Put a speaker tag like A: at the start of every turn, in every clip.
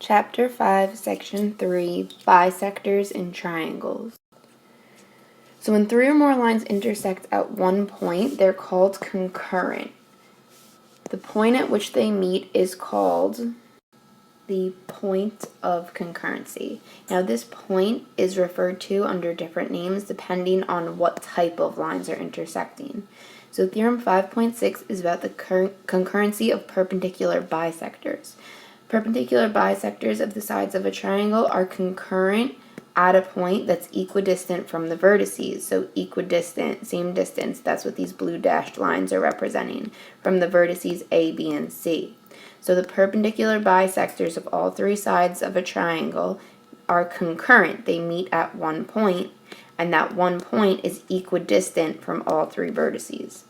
A: Chapter 5, Section 3, Bisectors and Triangles. So when three or more lines intersect at one point, they're called concurrent. The point at which they meet is called the point of concurrency. Now this point is referred to under different names depending on what type of lines are intersecting. So Theorem 5.6 is about the concurrency of perpendicular bisectors. Perpendicular bisectors of the sides of a triangle are concurrent at a point that's equidistant from the vertices. So equidistant, same distance, that's what these blue dashed lines are representing, from the vertices A, B, and C. So the perpendicular bisectors of all three sides of a triangle are concurrent. They meet at one point, and that one point is equidistant from all three vertices.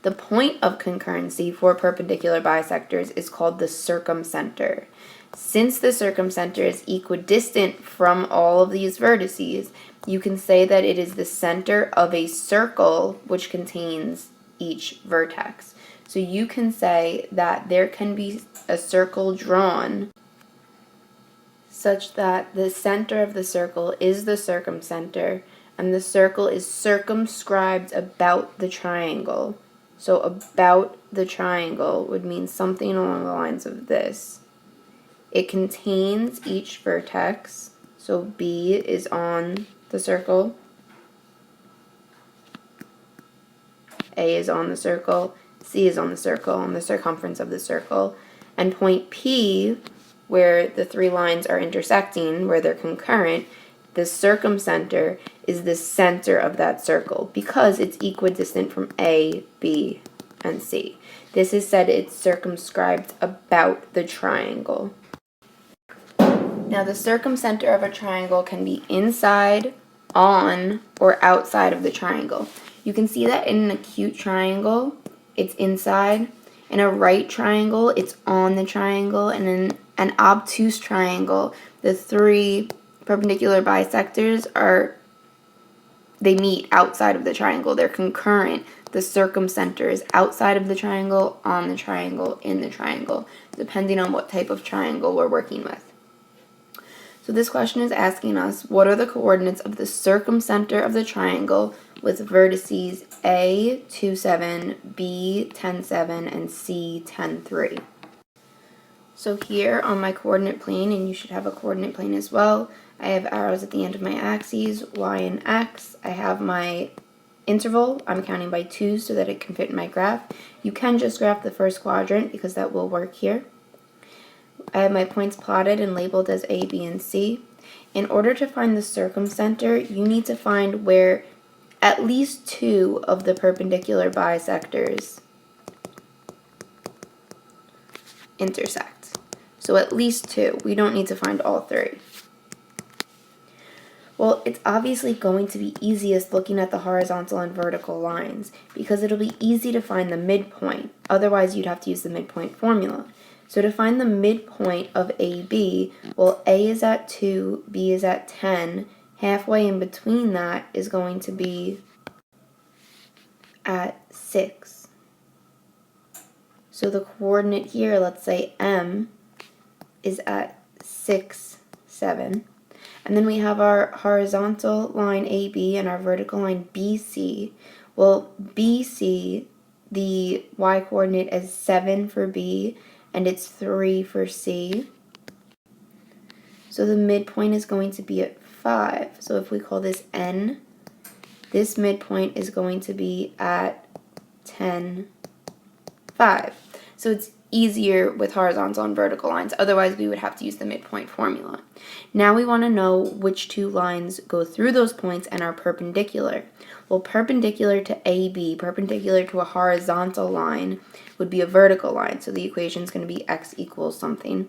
A: The point of concurrency for perpendicular bisectors is called the circumcenter. Since the circumcenter is equidistant from all of these vertices, you can say that it is the center of a circle which contains each vertex. So you can say that there can be a circle drawn such that the center of the circle is the circumcenter and the circle is circumscribed about the triangle. So about the triangle would mean something along the lines of this. It contains each vertex. So B is on the circle. A is on the circle. C is on the circle, on the circumference of the circle. And point P, where the three lines are intersecting, where they're concurrent, the circumcenter is the center of that circle because it's equidistant from A, B, and C. This is said it's circumscribed about the triangle. Now the circumcenter of a triangle can be inside, on, or outside of the triangle. You can see that in an acute triangle, it's inside. In a right triangle, it's on the triangle. And in an obtuse triangle, the three perpendicular bisectors they meet outside of the triangle. They're concurrent. The circumcenter is outside of the triangle, on the triangle, in the triangle, depending on what type of triangle we're working with. So this question is asking us, what are the coordinates of the circumcenter of the triangle with vertices A, 2, 7, B, 10, 7, and C, 10, 3? So here on my coordinate plane, and you should have a coordinate plane as well, I have arrows at the end of my axes, y and x. I have my interval. I'm counting by 2 so that it can fit in my graph. You can just graph the first quadrant because that will work here. I have my points plotted and labeled as A, B, and C. In order to find the circumcenter, you need to find where at least 2 of the perpendicular bisectors intersect. So at least 2. We don't need to find all 3. Well, it's obviously going to be easiest looking at the horizontal and vertical lines because it'll be easy to find the midpoint. Otherwise, you'd have to use the midpoint formula. So to find the midpoint of AB, well, A is at 2, B is at 10. Halfway in between that is going to be at 6. So the coordinate here, let's say M, is at 6, 7. And then we have our horizontal line AB and our vertical line BC. Well, BC, the y-coordinate is 7 for B, and it's 3 for C. So the midpoint is going to be at 5. So if we call this N, this midpoint is going to be at 10, 5. So it's easier with horizontal and vertical lines. Otherwise, we would have to use the midpoint formula. Now we want to know which 2 lines go through those points and are perpendicular. Well, perpendicular to AB, perpendicular to a horizontal line, would be a vertical line. So the equation is going to be x equals something.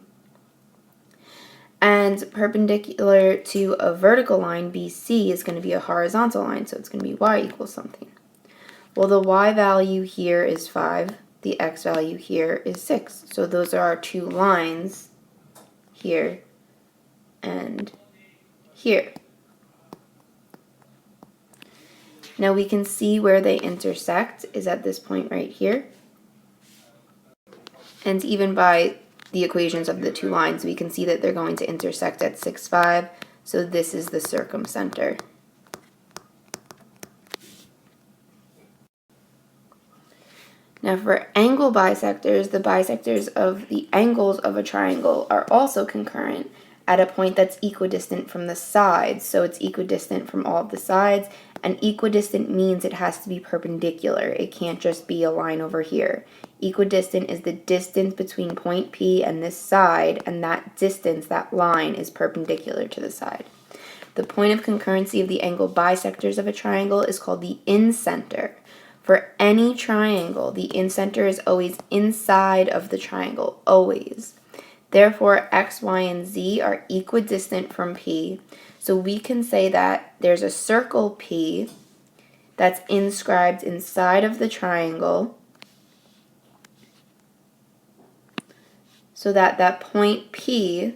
A: And perpendicular to a vertical line, BC, is going to be a horizontal line. So it's going to be y equals something. Well, the y value here is 5. The x value here is 6. So those are our 2 lines here and here. Now we can see where they intersect is at this point right here. And even by the equations of the two lines, we can see that they're going to intersect at 6, 5. So this is the circumcenter. Now for angle bisectors, the bisectors of the angles of a triangle are also concurrent at a point that's equidistant from the sides. So it's equidistant from all of the sides, and equidistant means it has to be perpendicular. It can't just be a line over here. Equidistant is the distance between point P and this side, and that distance, that line, is perpendicular to the side. The point of concurrency of the angle bisectors of a triangle is called the incenter. For any triangle, the incenter is always inside of the triangle, always. Therefore, x, y, and z are equidistant from P. So we can say that there's a circle P that's inscribed inside of the triangle, so that that point P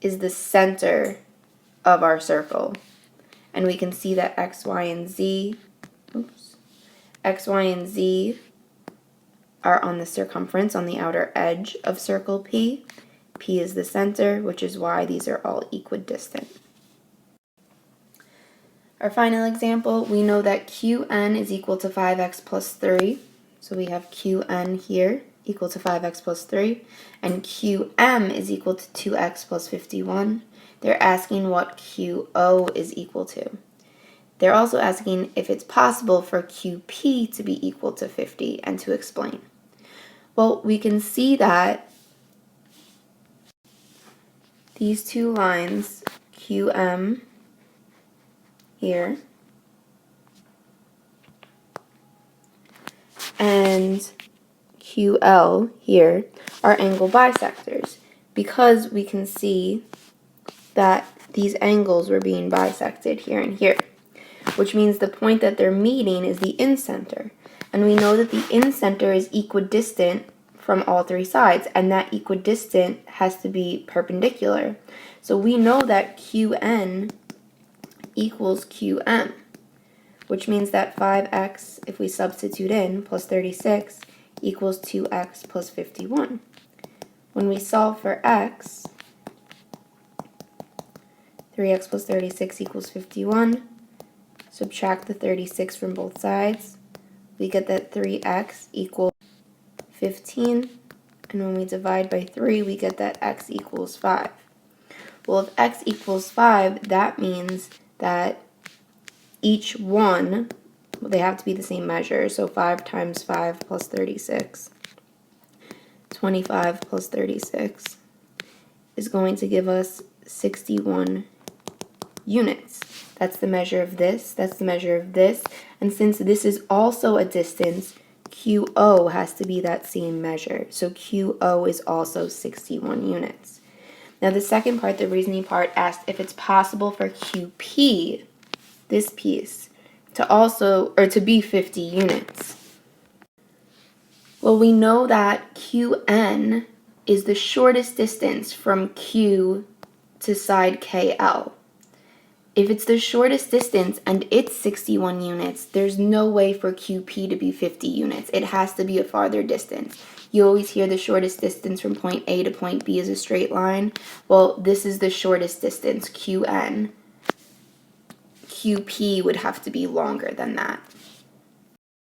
A: is the center of our circle. And we can see that x, y, and z, x, y, and z are on the circumference, on the outer edge of circle P. P is the center, which is why these are all equidistant. Our final example, we know that Qn is equal to 5x plus 3. So we have Qn here equal to 5x plus 3, and Qm is equal to 2x plus 51. They're asking what QO is equal to. They're also asking if it's possible for QP to be equal to 50 and to explain. Well, we can see that these two lines, QM here and QL here, are angle bisectors, because we can see that these angles were being bisected here and here, which means the point that they're meeting is the incenter. And we know that the incenter is equidistant from all three sides, and that equidistant has to be perpendicular. So we know that Qn equals Qm, which means that 5x, if we substitute in, plus 36 equals 2x plus 51. When we solve for x, 3x plus 36 equals 51. Subtract the 36 from both sides. We get that 3x equals 15. And when we divide by 3, we get that x equals 5. Well, if x equals 5, that means that each one, they have to be the same measure. So 5 times 5 plus 36, 25 plus 36, is going to give us 61 units. That's the measure of this, that's the measure of this, and since this is also a distance, QO has to be that same measure. So QO is also 61 units. Now the second part, the reasoning part, asked if it's possible for QP, this piece, to also, or to be 50 units. Well, we know that QN is the shortest distance from Q to side KL. If it's the shortest distance and it's 61 units, there's no way for QP to be 50 units. It has to be a farther distance. You always hear the shortest distance from point A to point B is a straight line. Well, this is the shortest distance, QN. QP would have to be longer than that.